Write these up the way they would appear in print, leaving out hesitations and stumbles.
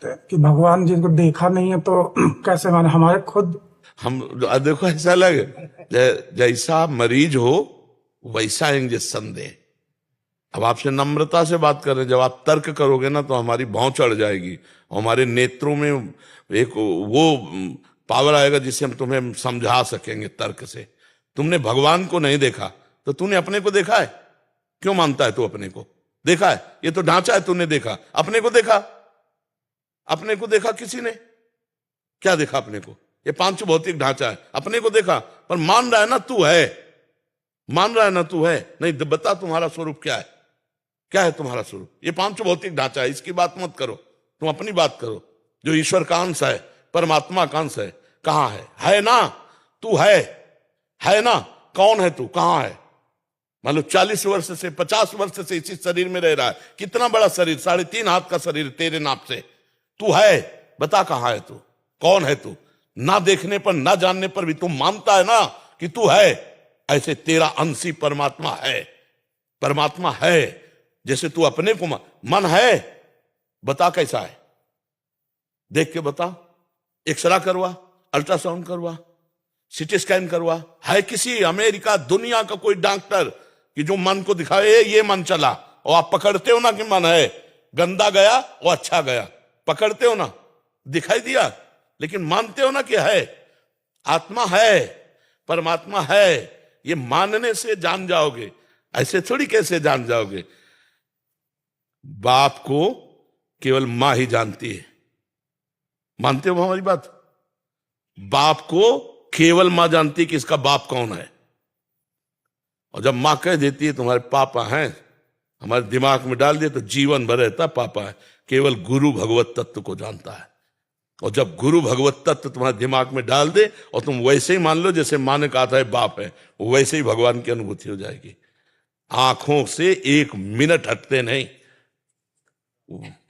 कि भगवान जिनको देखा नहीं है तो कैसे माने हमारे खुद। हम देखो ऐसा लगे जैसा मरीज हो वैसा इंजेक्शन दे। अब आपसे नम्रता से बात कर रहे हैं, जब आप तर्क करोगे ना तो हमारी भौं चढ़ जाएगी, हमारे नेत्रों में एक वो पावर आएगा जिससे हम तुम्हें समझा सकेंगे तर्क से। तुमने भगवान को नहीं देखा तो तूने अपने को देखा है? क्यों मानता है तू अपने को देखा है? ये तो ढांचा है, तूने देखा। अपने को देखा? अपने को देखा किसी ने? क्या देखा अपने को? ये पांच भौतिक ढांचा है, अपने को देखा। पर मान रहा है ना तू है, मान रहा है ना तू है। नहीं बता तुम्हारा स्वरूप क्या है? क्या है तुम्हारा स्वरूप? ये पांच भौतिक ढांचा है, इसकी बात मत करो, तुम अपनी बात करो। जो ईश्वर का अंश है, परमात्मा का अंश है, कहां है ना? तू है ना? कौन है तू? कहां है? मान लो 40 वर्ष से 50 वर्ष से इसी शरीर में रह रहा है। कितना बड़ा शरीर, 3.5 हाथ का शरीर तेरे नाप से। तू है, बता कहां है तू? कौन है तू? ना देखने पर ना जानने पर भी तू मानता है ना कि तू है। ऐसे तेरा अंशी परमात्मा है, परमात्मा है। जैसे तू अपने को मन है, बता कैसा है? देख के बता। एक्सरा करवा, अल्ट्रासाउंड करवा, सीटी स्कैन करवा। है किसी अमेरिका दुनिया का कोई डॉक्टर कि जो मन को दिखाए ये मन चला? और आप पकड़ते हो ना कि मन है, गंदा गया और अच्छा गया, पकड़ते हो ना, दिखाई दिया, लेकिन मानते हो ना कि है। आत्मा है, परमात्मा है, ये मानने से जान जाओगे, ऐसे थोड़ी कैसे जान जाओगे? बाप को केवल मां ही जानती है। मानते हो हमारी बात? बाप को केवल मां जानती है कि इसका बाप कौन है। और जब मां कह देती है तुम्हारे पापा हैं, हमारे दिमाग में डाल दिए तो जीवन भर रहता पापा है। केवल गुरु भगवत तत्व को जानता है। और जब गुरु भगवत तत्व तुम्हारे दिमाग में डाल दे और तुम वैसे ही मान लो जैसे मां ने कहा था है बाप है, वैसे ही भगवान की अनुभूति हो जाएगी। आंखों से 1 मिनट हटते नहीं,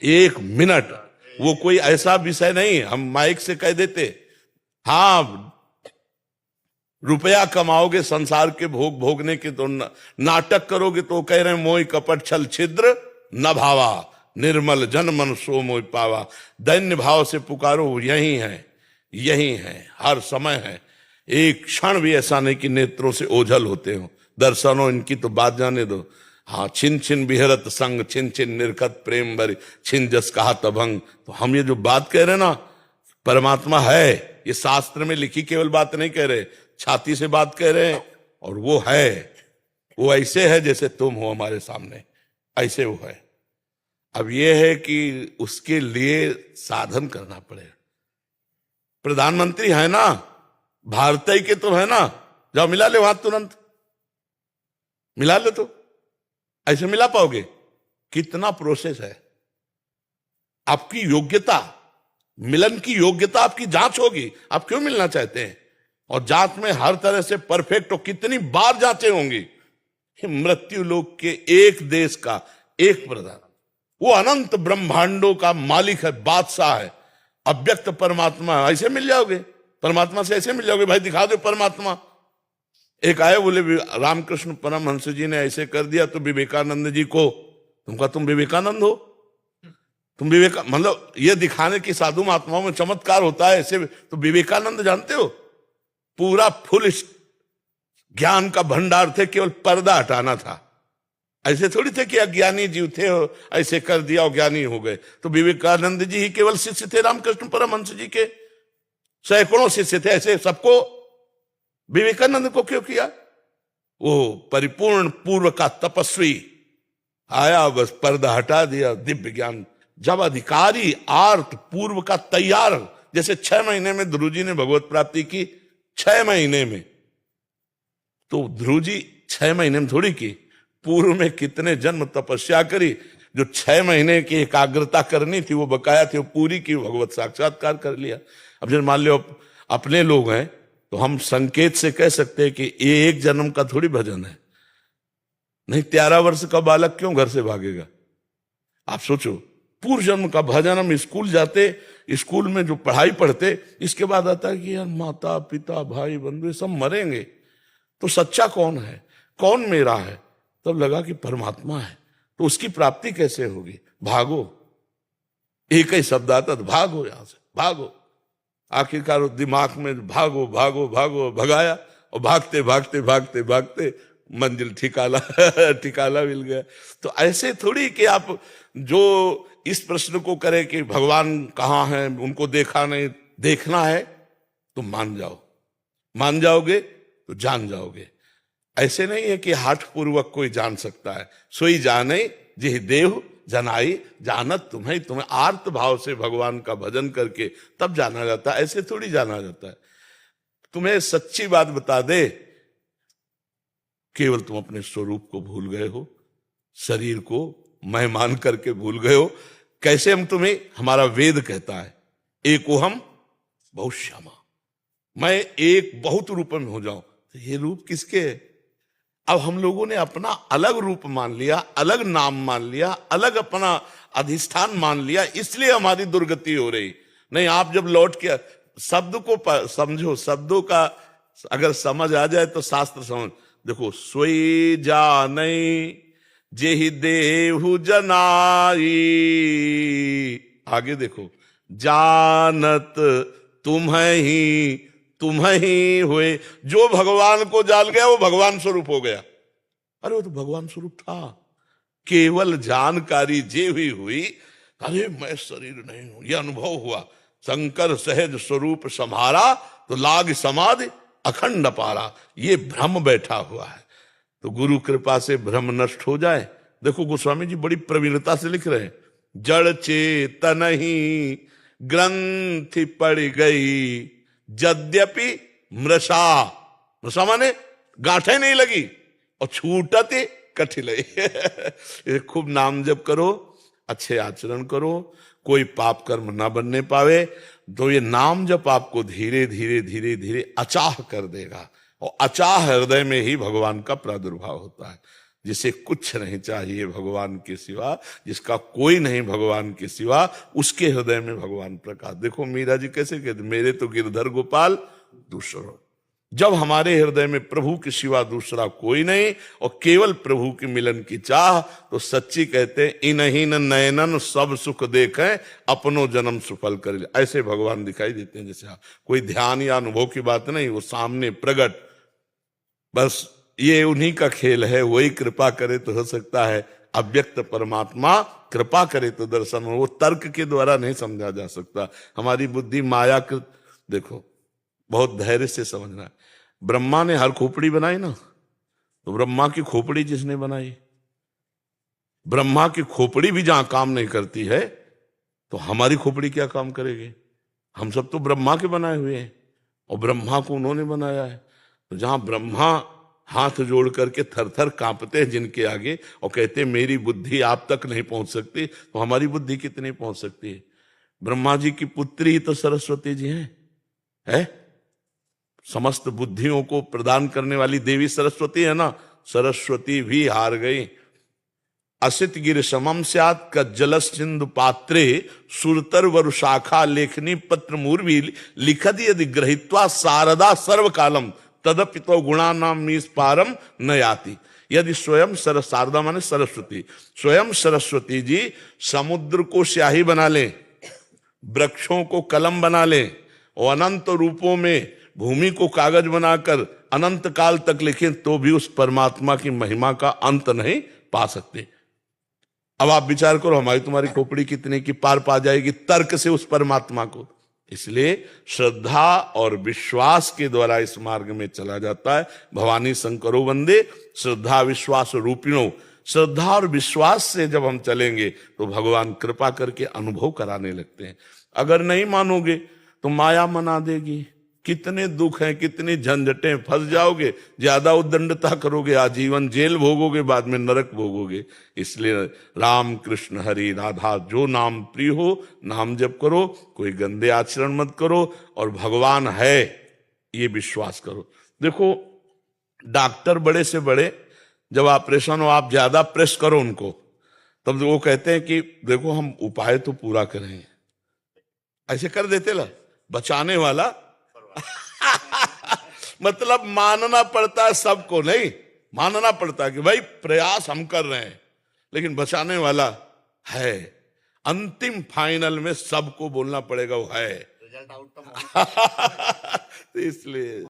1 मिनट। वो कोई ऐसा विषय नहीं हम माइक से कह देते। हाँ, रुपया कमाओगे संसार के भोग भोगने के तो नाटक करोगे तो कह रहे हैं मोह कपट छल छिद्र न भावा, निर्मल जन मन सो मोह पावा। दैन्य भाव से पुकारो, यही है, यही है, हर समय है। एक क्षण भी ऐसा नहीं कि नेत्रों से ओझल होते हो। दर्शनों इनकी तो बात जाने दो। हाँ, छिन छिन बिहरत संग, छिन छिन निर्खत प्रेम भरी, छिन जस कहा तभंग। तो हम ये जो बात कह रहे हैं ना, परमात्मा है, ये शास्त्र में लिखी केवल बात नहीं कह रहे, छाती से बात कह रहे हैं। और वो है, वो ऐसे है जैसे तुम हो हमारे सामने, ऐसे वो है। अब ये है कि उसके लिए साधन करना पड़ेगा। प्रधानमंत्री है ना, भारतीय के तो है ना, जाओ मिला ले वहां, तुरंत मिला ले। तो ऐसे मिला पाओगे? कितना प्रोसेस है। आपकी योग्यता, मिलन की योग्यता, आपकी जांच होगी। आप क्यों मिलना चाहते हैं? और जांच में हर तरह से परफेक्ट हो। कितनी बार जांचें होंगी? मृत्यु लोक के एक देश का एक प्रधान, वो अनंत ब्रह्मांडों का मालिक है, बादशाह है, अव्यक्त परमात्मा। ऐसे मिल जाओगे परमात्मा से? ऐसे मिल जाओगे? भाई दिखा दो परमात्मा। एक आए बोले रामकृष्ण परमहंस जी ने ऐसे कर दिया तो विवेकानंद जी को, तुमका तुम विवेकानंद हो, तुम मतलब ये दिखाने की साधु महात्माओं में चमत्कार होता है ऐसे। तो विवेकानंद जानते हो, पूरा फुल ज्ञान का भंडार थे, केवल पर्दा हटाना था। ऐसे थोड़ी थे कि अज्ञानी जीव थे, ऐसे कर दिया और ज्ञानी हो गए। तो विवेकानंद जी ही केवल शिष्य थे रामकृष्ण परमहंस जी के, सैकड़ों शिष्य थे। ऐसे सबको विवेकानंद को क्यों किया? वो परिपूर्ण पूर्व का तपस्वी आया, बस पर्दा हटा दिया, दिव्य ज्ञान। जब अधिकारी आर्त पूर्व का तैयार, जैसे 6 महीने में ध्रुव जी ने भगवत प्राप्ति की, 6 महीने में। तो ध्रुव जी 6 महीने में थोड़ी की, पूर्व में कितने जन्म तपस्या करी। जो 6 महीने की एकाग्रता करनी थी वो बकाया थी, वो पूरी की, भगवत साक्षात्कार कर लिया। अब जब मान लो अपने लोग हैं तो हम संकेत से कह सकते हैं कि ये एक जन्म का थोड़ी भजन है। नहीं, 13 वर्ष का बालक क्यों घर से भागेगा? आप सोचो, पूर्व जन्म का भजन। हम स्कूल जाते, स्कूल में जो पढ़ाई पढ़ते, इसके बाद आता है कि यार माता पिता भाई बंधु सब मरेंगे, तो सच्चा कौन है, कौन मेरा है? तब लगा कि परमात्मा है। तो उसकी प्राप्ति कैसे होगी? भागो, एक ही शब्द आता तो भागो, यहां से भागो। आखिरकार दिमाग में भागो भागो भागो भगाया, और भागते भागते भागते भागते मंजिल ठिकाना ठिकाना मिल गया। तो ऐसे थोड़ी कि आप जो इस प्रश्न को करें कि भगवान कहाँ है, उनको देखा नहीं, देखना है तो मान जाओ, मान जाओगे तो जान जाओगे। ऐसे नहीं है कि हठ पूर्वक कोई जान सकता है। सोई जाने जिह देव जनाई जानत तुम्हें, तुम्हें आर्त भाव से भगवान का भजन करके तब जाना जाता है, ऐसे थोड़ी जाना जाता है। तुम्हें सच्ची बात बता दे, केवल तुम अपने स्वरूप को भूल गए हो, शरीर को मैं मान करके भूल गए हो। कैसे हम तुम्हें, हमारा वेद कहता है एको हम बहुत श्यामा, मैं एक बहुत रूप में हो जाऊं। तो ये रूप किसके है? अब हम लोगों ने अपना अलग रूप मान लिया, अलग नाम मान लिया, अलग अपना अधिष्ठान मान लिया, इसलिए हमारी दुर्गति हो रही। नहीं, आप जब लौट के शब्द को समझो, शब्दों का अगर समझ आ जाए तो शास्त्र समझ। देखो, सोई जानै जेहि देहु जनाई, आगे देखो, जानत तुम्हें ही हुए। जो भगवान को जान गया वो भगवान स्वरूप हो गया। अरे वो तो भगवान स्वरूप था, केवल जानकारी जे हुई, अरे मैं शरीर नहीं हूं, यह अनुभव हुआ। शंकर सहज स्वरूप सम्हारा, तो लाग समाधि अखंड पारा। ये भ्रम बैठा हुआ है, तो गुरु कृपा से भ्रम नष्ट हो जाए। देखो गोस्वामी जी बड़ी प्रवीणता से लिख रहे हैं, जड़ चेतन ही ग्रंथि पड़ गई, यद्यपि मृषा, मृषा माने गांठे नहीं लगी, और छूटते कठिलई। खूब नाम जप करो, अच्छे आचरण करो, कोई पाप कर्म ना बनने पावे, तो ये नाम जप आपको धीरे धीरे धीरे धीरे अचाह कर देगा। और अचाह हृदय में ही भगवान का प्रादुर्भाव होता है। जिसे कुछ नहीं चाहिए भगवान के सिवा, जिसका कोई नहीं भगवान के सिवा, उसके हृदय में भगवान प्रकाश। देखो मीरा जी कैसे कहते, मेरे तो गिरधर गोपाल दूसरो। जब हमारे हृदय में प्रभु के सिवा दूसरा कोई नहीं और केवल प्रभु के मिलन की चाह, तो सच्ची कहते इनहीन नयनन सब सुख देखें, अपनो जन्म सुफल कर। ऐसे भगवान दिखाई देते हैं जैसे कोई ध्यान या अनुभव की बात नहीं, वो सामने प्रकट। बस ये उन्हीं का खेल है, वही कृपा करे तो हो सकता है। अव्यक्त परमात्मा कृपा करे तो दर्शन हो, वो तर्क के द्वारा नहीं समझा जा सकता। हमारी बुद्धि मायाकृत। देखो बहुत धैर्य से समझना है। ब्रह्मा ने हर खोपड़ी बनाई ना, तो ब्रह्मा की खोपड़ी जिसने बनाई, ब्रह्मा की खोपड़ी भी जहां काम नहीं करती है, तो हमारी खोपड़ी क्या काम करेगी? हम सब तो ब्रह्मा के बनाए हुए हैं, और ब्रह्मा को उन्होंने बनाया है। तो जहां ब्रह्मा हाथ जोड़ करके थर थर कांपते हैं जिनके आगे, और कहते हैं मेरी बुद्धि आप तक नहीं पहुंच सकती, तो हमारी बुद्धि कितनी पहुंच सकती है? ब्रह्मा जी की पुत्री ही तो सरस्वती जी है? समस्त बुद्धियों को प्रदान करने वाली देवी सरस्वती है ना। सरस्वती भी हार गई। असित गिर समम स्यात् कज्जल सिंधु पात्रे, सुरतर वरुशाखा लेखनी पत्र मूर्वी, लिखत यदि ग्रहीत्वा शारदा सर्व कालम, तदपि तो गुणा नाम मीस पारम न याति। यदि स्वयं शारदा माने सरस्वती, स्वयं सरस्वती जी समुद्र को स्याही बना ले, वृक्षों को कलम बना ले, और अनंत रूपों में भूमि को कागज बनाकर अनंत काल तक लिखें, तो भी उस परमात्मा की महिमा का अंत नहीं पा सकते। अब आप विचार करो, हमारी तुम्हारी खोपड़ी कितने की पार पा जाएगी तर्क से उस परमात्मा को? इसलिए श्रद्धा और विश्वास के द्वारा इस मार्ग में चला जाता है। भवानी शंकरो वंदे श्रद्धा विश्वास रूपिणो। श्रद्धा और विश्वास से जब हम चलेंगे तो भगवान कृपा करके अनुभव कराने लगते हैं। अगर नहीं मानोगे तो माया मना देगी। कितने दुख हैं, कितनी झंझटें, फंस जाओगे, ज्यादा उद्दंडता करोगे, आजीवन जेल भोगोगे, बाद में नरक भोगोगे। इसलिए राम कृष्ण हरि राधा जो नाम प्रिय हो नाम जप करो, कोई गंदे आचरण मत करो, और भगवान है ये विश्वास करो। देखो डॉक्टर बड़े से बड़े, जब ऑपरेशन हो आप ज्यादा प्रेस करो उनको, तब वो कहते हैं कि देखो हम उपाय तो पूरा करेंगे, ऐसे कर देते ला बचाने वाला। मतलब मानना पड़ता है सबको, नहीं मानना पड़ता है कि भाई प्रयास हम कर रहे हैं, लेकिन बचाने वाला है। अंतिम फाइनल में सबको बोलना पड़ेगा वो है। रिजल्ट आउटकम तो इसलिए